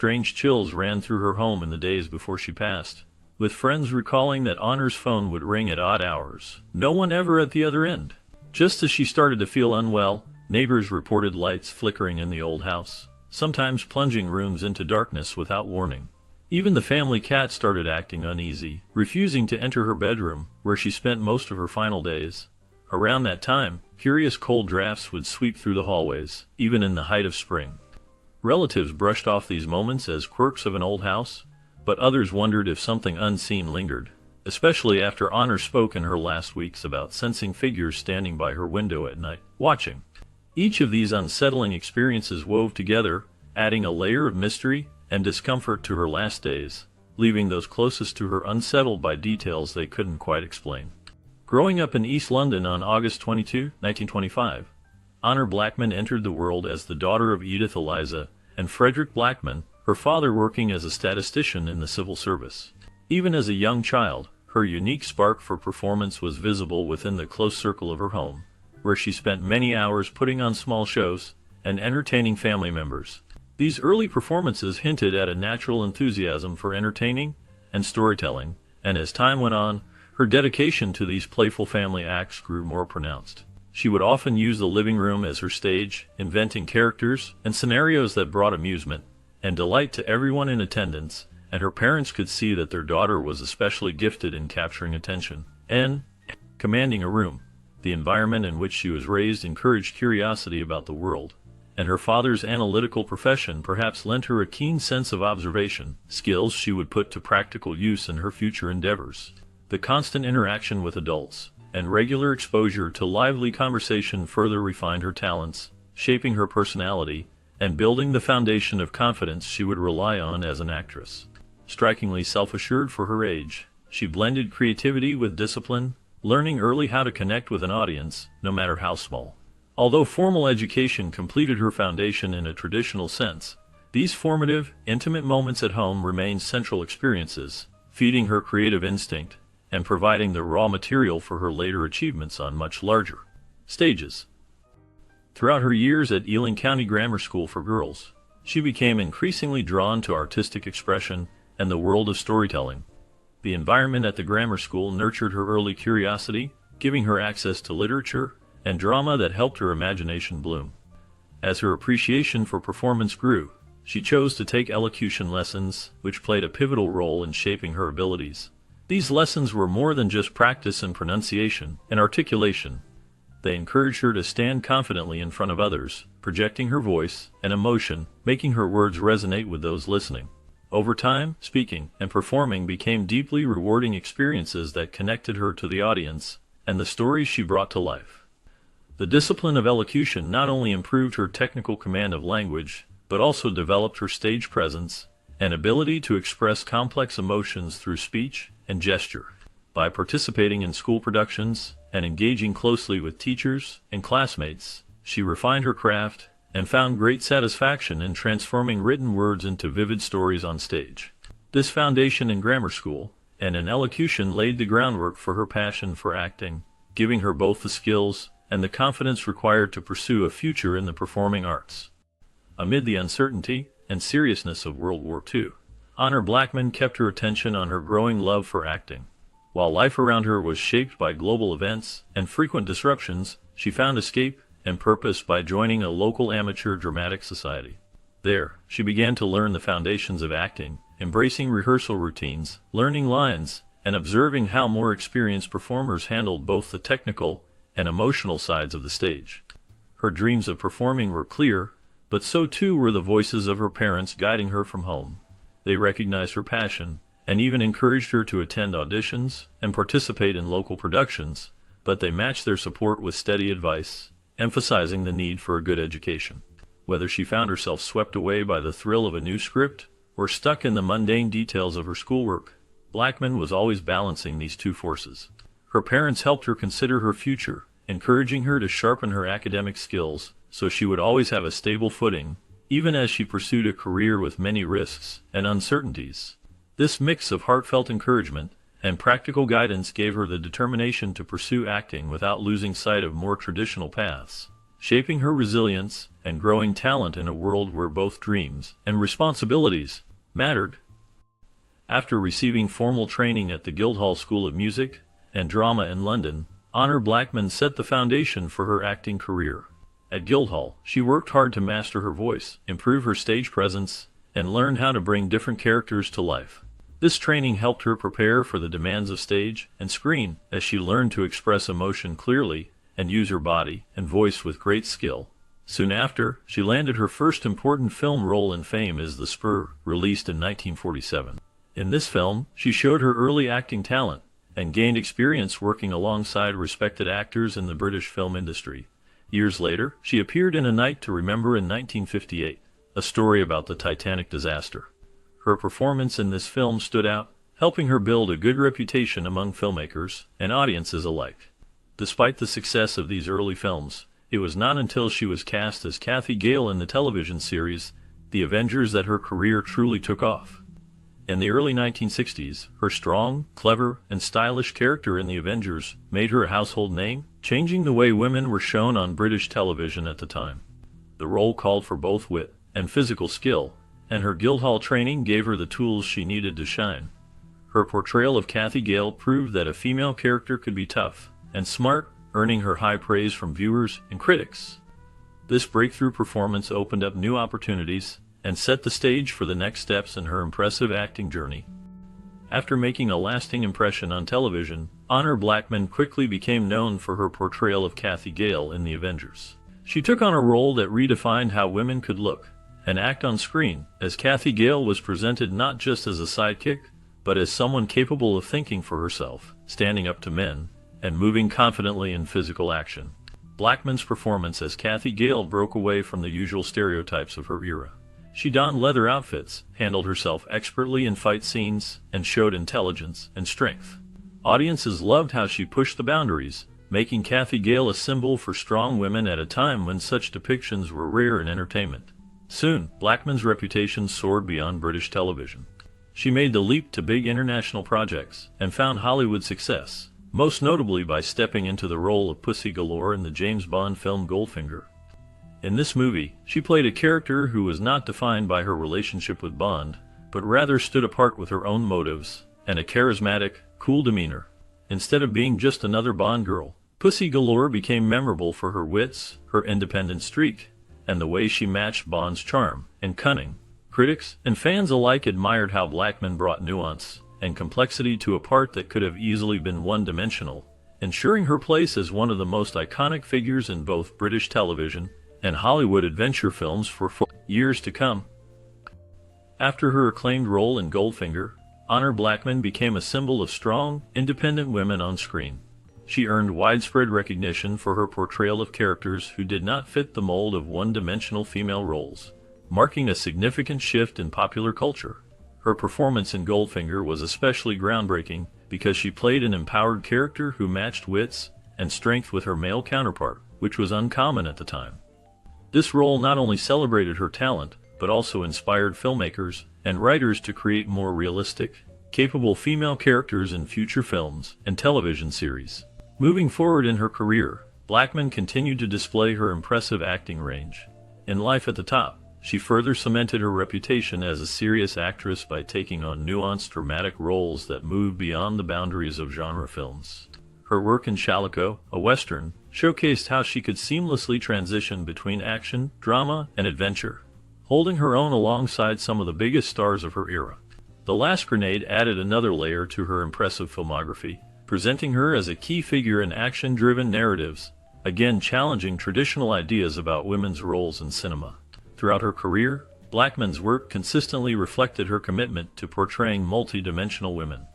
strange chills ran through her home in the days before she passed, with friends recalling that Honor's phone would ring at odd hours. No one ever at the other end. Just as she started to feel unwell, neighbors reported lights flickering in the old house, sometimes plunging rooms into darkness without warning. Even the family cat started acting uneasy, refusing to enter her bedroom, where she spent most of her final days. Around that time, curious cold drafts would sweep through the hallways, even in the height of spring. Relatives brushed off these moments as quirks of an old house, but others wondered if something unseen lingered, especially after Honor spoke in her last weeks about sensing figures standing by her window at night, watching. Each of these unsettling experiences wove together, adding a layer of mystery and discomfort to her last days, leaving those closest to her unsettled by details they couldn't quite explain. Growing up in East London on August 22, 1925, Honor Blackman entered the world as the daughter of Edith Eliza and Frederick Blackman, her father working as a statistician in the civil service. Even as a young child, her unique spark for performance was visible within the close circle of her home, where she spent many hours putting on small shows and entertaining family members. These early performances hinted at a natural enthusiasm for entertaining and storytelling, and as time went on, her dedication to these playful family acts grew more pronounced. She would often use the living room as her stage, inventing characters and scenarios that brought amusement and delight to everyone in attendance, and her parents could see that their daughter was especially gifted in capturing attention and commanding a room. The environment in which she was raised encouraged curiosity about the world, and her father's analytical profession perhaps lent her a keen sense of observation, skills she would put to practical use in her future endeavors. The constant interaction with adults and regular exposure to lively conversation further refined her talents, shaping her personality and building the foundation of confidence she would rely on as an actress. Strikingly self-assured for her age, she blended creativity with discipline, learning early how to connect with an audience, no matter how small. Although formal education completed her foundation in a traditional sense, these formative, intimate moments at home remained central experiences, feeding her creative instinct and providing the raw material for her later achievements on much larger stages. Throughout her years at Ealing County Grammar School for Girls, she became increasingly drawn to artistic expression and the world of storytelling. The environment at the grammar school nurtured her early curiosity, giving her access to literature and drama that helped her imagination bloom. As her appreciation for performance grew, she chose to take elocution lessons, which played a pivotal role in shaping her abilities. These lessons were more than just practice in pronunciation and articulation. They encouraged her to stand confidently in front of others, projecting her voice and emotion, making her words resonate with those listening. Over time, speaking and performing became deeply rewarding experiences that connected her to the audience and the stories she brought to life. The discipline of elocution not only improved her technical command of language, but also developed her stage presence and ability to express complex emotions through speech and gesture. By participating in school productions and engaging closely with teachers and classmates, she refined her craft and found great satisfaction in transforming written words into vivid stories on stage. This foundation in grammar school and in elocution laid the groundwork for her passion for acting, giving her both the skills and the confidence required to pursue a future in the performing arts. Amid the uncertainty and seriousness of World War II, Honor Blackman kept her attention on her growing love for acting. While life around her was shaped by global events and frequent disruptions, she found escape and purpose by joining a local amateur dramatic society. There, she began to learn the foundations of acting, embracing rehearsal routines, learning lines, and observing how more experienced performers handled both the technical and emotional sides of the stage. Her dreams of performing were clear, but so too were the voices of her parents guiding her from home. They recognized her passion and even encouraged her to attend auditions and participate in local productions, but they matched their support with steady advice, emphasizing the need for a good education. Whether she found herself swept away by the thrill of a new script or stuck in the mundane details of her schoolwork, Blackman was always balancing these two forces. Her parents helped her consider her future, encouraging her to sharpen her academic skills so she would always have a stable footing, even as she pursued a career with many risks and uncertainties. This mix of heartfelt encouragement and practical guidance gave her the determination to pursue acting without losing sight of more traditional paths. shaping her resilience and growing talent in a world where both dreams and responsibilities mattered. After receiving formal training at the Guildhall School of Music and Drama in London, Honor Blackman set the foundation for her acting career. At Guildhall, she worked hard to master her voice, improve her stage presence, and learn how to bring different characters to life. This training helped her prepare for the demands of stage and screen as she learned to express emotion clearly and use her body and voice with great skill. Soon after, she landed her first important film role in fame as The Spur, released in 1947. In this film, she showed her early acting talent and gained experience working alongside respected actors in the British film industry. Years later, she appeared in A Night to Remember in 1958, a story about the Titanic disaster. Her performance in this film stood out, helping her build a good reputation among filmmakers and audiences alike. Despite the success of these early films, it was not until she was cast as Kathy Gale in the television series The Avengers that her career truly took off. In the early 1960s, her strong, clever, and stylish character in The Avengers made her a household name, changing the way women were shown on British television at the time. The role called for both wit and physical skill, and her Guildhall training gave her the tools she needed to shine. Her portrayal of Kathy Gale proved that a female character could be tough and smart, earning her high praise from viewers and critics. This breakthrough performance opened up new opportunities and set the stage for the next steps in her impressive acting journey. After making a lasting impression on television, Honor Blackman quickly became known for her portrayal of Kathy Gale in The Avengers. She took on a role that redefined how women could look and act on screen, as Kathy Gale was presented not just as a sidekick, but as someone capable of thinking for herself, standing up to men, and moving confidently in physical action. Blackman's performance as Kathy Gale broke away from the usual stereotypes of her era. She donned leather outfits, handled herself expertly in fight scenes, and showed intelligence and strength. Audiences loved how she pushed the boundaries, making Kathy Gale a symbol for strong women at a time when such depictions were rare in entertainment. Soon, Blackman's reputation soared beyond British television. She made the leap to big international projects and found Hollywood success, most notably by stepping into the role of Pussy Galore in the James Bond film Goldfinger. In this movie, she played a character who was not defined by her relationship with Bond, but rather stood apart with her own motives and a charismatic, cool demeanor. Instead of being just another Bond girl, Pussy Galore became memorable for her wits, her independent streak, and the way she matched Bond's charm and cunning. Critics and fans alike admired how Blackman brought nuance and complexity to a part that could have easily been one-dimensional, ensuring her place as one of the most iconic figures in both British television and Hollywood adventure films for years to come. After her acclaimed role in Goldfinger, Honor Blackman became a symbol of strong, independent women on screen. She earned widespread recognition for her portrayal of characters who did not fit the mold of one-dimensional female roles, marking a significant shift in popular culture. Her performance in Goldfinger was especially groundbreaking because she played an empowered character who matched wits and strength with her male counterpart, which was uncommon at the time. This role not only celebrated her talent, but also inspired filmmakers and writers to create more realistic, capable female characters in future films and television series. Moving forward in her career, Blackman continued to display her impressive acting range. In Life at the Top, she further cemented her reputation as a serious actress by taking on nuanced dramatic roles that moved beyond the boundaries of genre films. Her work in Chalico, a Western, showcased how she could seamlessly transition between action, drama, and adventure, holding her own alongside some of the biggest stars of her era. The Last Grenade added another layer to her impressive filmography, presenting her as a key figure in action-driven narratives, again challenging traditional ideas about women's roles in cinema. Throughout her career, Blackman's work consistently reflected her commitment to portraying multi-dimensional women.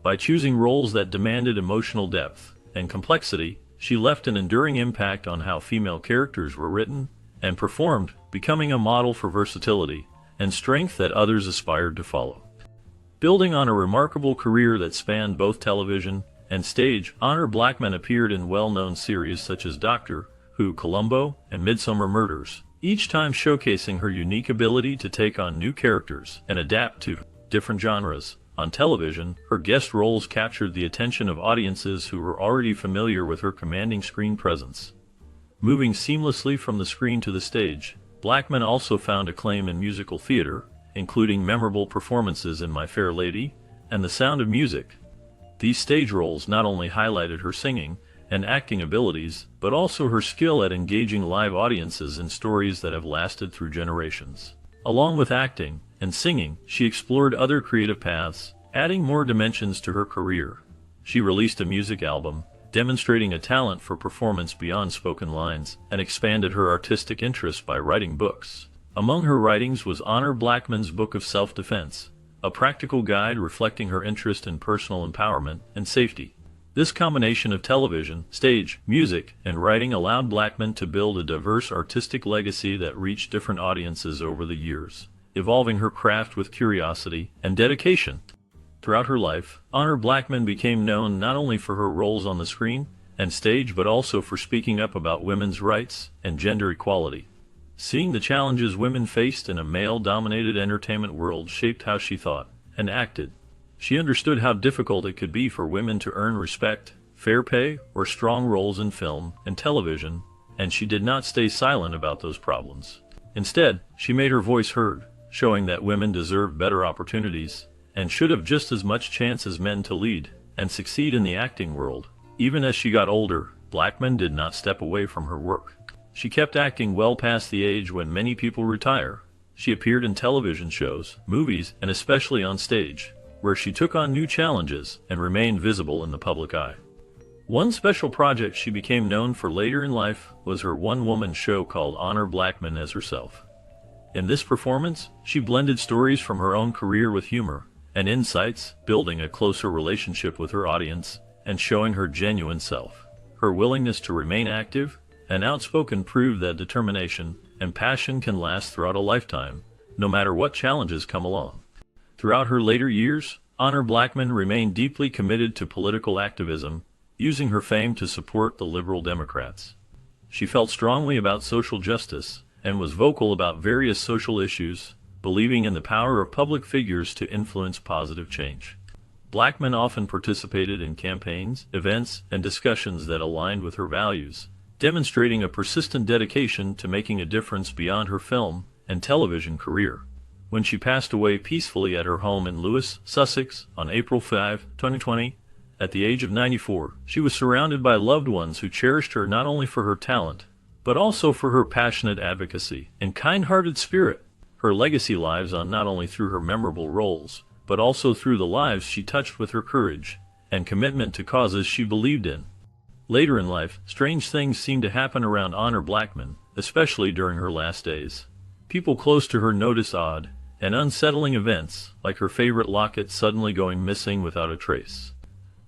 By choosing roles that demanded emotional depth and complexity, she left an enduring impact on how female characters were written and performed, becoming a model for versatility and strength that others aspired to follow. Building on a remarkable career that spanned both television and stage, Honor Blackman appeared in well-known series such as Doctor Who, Columbo, and Midsomer Murders, each time showcasing her unique ability to take on new characters and adapt to different genres. On television, her guest roles captured the attention of audiences who were already familiar with her commanding screen presence. Moving seamlessly from the screen to the stage, Blackman also found acclaim in musical theater, including memorable performances in My Fair Lady and The Sound of Music. These stage roles not only highlighted her singing and acting abilities, but also her skill at engaging live audiences in stories that have lasted through generations. Along with acting and singing, she explored other creative paths, adding more dimensions to her career. She released a music album, demonstrating a talent for performance beyond spoken lines, and expanded her artistic interests by writing books. Among her writings was Honor Blackman's Book of Self-Defense, a practical guide reflecting her interest in personal empowerment and safety. This combination of television, stage, music, and writing allowed Blackman to build a diverse artistic legacy that reached different audiences over the years, evolving her craft with curiosity and dedication. Throughout her life, Honor Blackman became known not only for her roles on the screen and stage but also for speaking up about women's rights and gender equality. Seeing the challenges women faced in a male-dominated entertainment world shaped how she thought and acted. She understood how difficult it could be for women to earn respect, fair pay, or strong roles in film and television, and she did not stay silent about those problems. Instead, she made her voice heard, showing that women deserve better opportunities and should have just as much chance as men to lead and succeed in the acting world. Even as she got older, Blackman did not step away from her work. She kept acting well past the age when many people retire. She appeared in television shows, movies, and especially on stage, where she took on new challenges and remained visible in the public eye. One special project she became known for later in life was her one-woman show called Honor Blackman as herself. In this performance, she blended stories from her own career with humor and insights, building a closer relationship with her audience and showing her genuine self. Her willingness to remain active and outspoken proved that determination and passion can last throughout a lifetime, no matter what challenges come along. Throughout her later years, Honor Blackman remained deeply committed to political activism, using her fame to support the Liberal Democrats. She felt strongly about social justice and was vocal about various social issues, believing in the power of public figures to influence positive change. Blackman often participated in campaigns, events, and discussions that aligned with her values, demonstrating a persistent dedication to making a difference beyond her film and television career. When she passed away peacefully at her home in Lewes, Sussex, on April 5, 2020, at the age of 94, she was surrounded by loved ones who cherished her not only for her talent, but also for her passionate advocacy and kind-hearted spirit. Her legacy lives on not only through her memorable roles, but also through the lives she touched with her courage and commitment to causes she believed in. Later in life, strange things seemed to happen around Honor Blackman, especially during her last days. People close to her noticed odd and unsettling events, like her favorite locket suddenly going missing without a trace.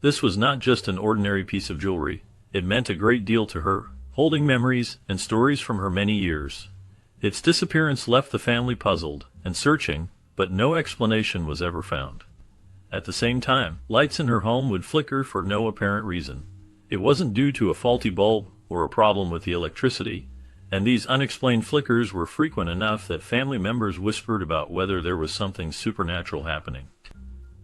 This was not just an ordinary piece of jewelry. It meant a great deal to her, holding memories and stories from her many years. Its disappearance left the family puzzled and searching, but no explanation was ever found. At the same time, lights in her home would flicker for no apparent reason. It wasn't due to a faulty bulb or a problem with the electricity, and these unexplained flickers were frequent enough that family members whispered about whether there was something supernatural happening.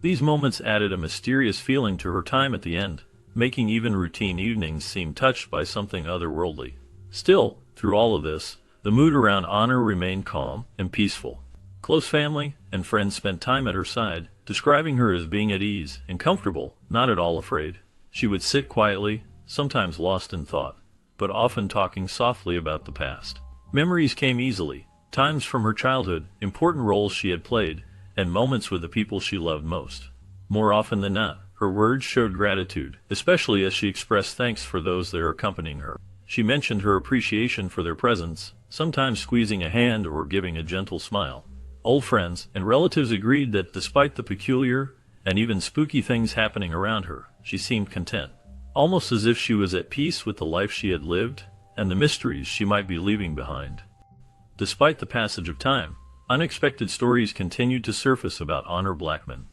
These moments added a mysterious feeling to her time at the end, making even routine evenings seem touched by something otherworldly. Still, through all of this, the mood around Honor remained calm and peaceful. Close family and friends spent time at her side, describing her as being at ease and comfortable, not at all afraid. She would sit quietly, sometimes lost in thought, but often talking softly about the past. Memories came easily, times from her childhood, important roles she had played, and moments with the people she loved most. More often than not, her words showed gratitude, especially as she expressed thanks for those that are accompanying her. She mentioned her appreciation for their presence, sometimes squeezing a hand or giving a gentle smile. Old friends and relatives agreed that despite the peculiar and even spooky things happening around her, she seemed content, almost as if she was at peace with the life she had lived and the mysteries she might be leaving behind. Despite the passage of time, unexpected stories continued to surface about Honor Blackman.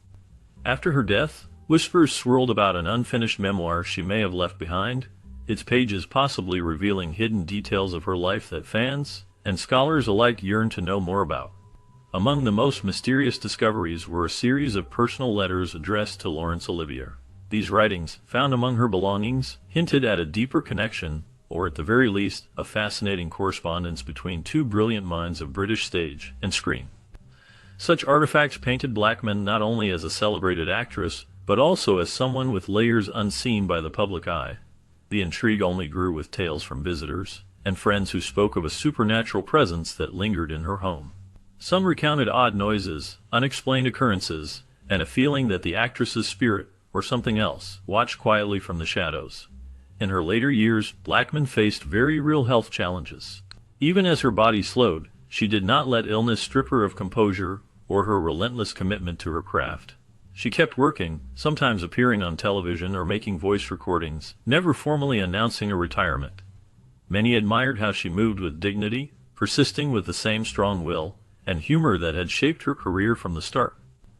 After her death, whispers swirled about an unfinished memoir she may have left behind, its pages possibly revealing hidden details of her life that fans and scholars alike yearned to know more about. Among the most mysterious discoveries were a series of personal letters addressed to Laurence Olivier. These writings, found among her belongings, hinted at a deeper connection or at the very least, a fascinating correspondence between two brilliant minds of British stage and screen. Such artifacts painted Blackman not only as a celebrated actress, but also as someone with layers unseen by the public eye. The intrigue only grew with tales from visitors and friends who spoke of a supernatural presence that lingered in her home. Some recounted odd noises, unexplained occurrences, and a feeling that the actress's spirit, or something else, watched quietly from the shadows. In her later years, Blackman faced very real health challenges. Even as her body slowed, she did not let illness strip her of composure or her relentless commitment to her craft. She kept working, sometimes appearing on television or making voice recordings, never formally announcing a retirement. Many admired how she moved with dignity, persisting with the same strong will and humor that had shaped her career from the start.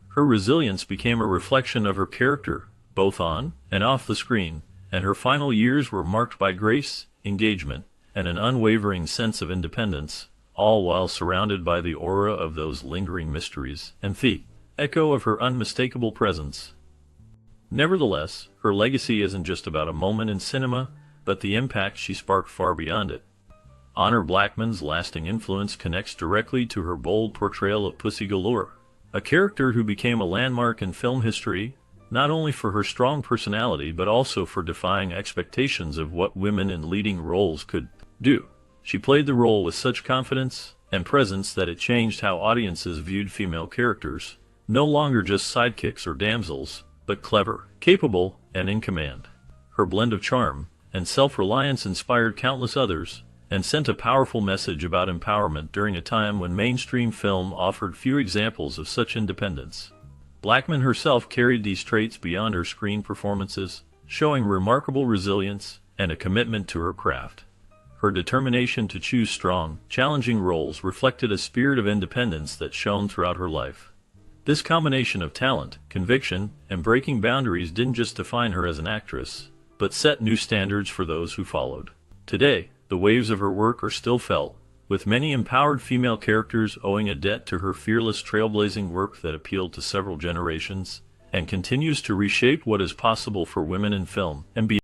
Her resilience became a reflection of her character, both on and off the screen, and her final years were marked by grace, engagement, and an unwavering sense of independence, all while surrounded by the aura of those lingering mysteries and the echo of her unmistakable presence. Nevertheless, her legacy isn't just about a moment in cinema, but the impact she sparked far beyond it. Honor Blackman's lasting influence connects directly to her bold portrayal of Pussy Galore, a character who became a landmark in film history, not only for her strong personality but also for defying expectations of what women in leading roles could do. She played the role with such confidence and presence that it changed how audiences viewed female characters, no longer just sidekicks or damsels, but clever, capable, and in command. Her blend of charm and self-reliance inspired countless others, and sent a powerful message about empowerment during a time when mainstream film offered few examples of such independence. Blackman herself carried these traits beyond her screen performances, showing remarkable resilience and a commitment to her craft. Her determination to choose strong, challenging roles reflected a spirit of independence that shone throughout her life. This combination of talent, conviction, and breaking boundaries didn't just define her as an actress, but set new standards for those who followed. Today, the waves of her work are still felt, with many empowered female characters owing a debt to her fearless trailblazing work that appealed to several generations, and continues to reshape what is possible for women in film and beyond.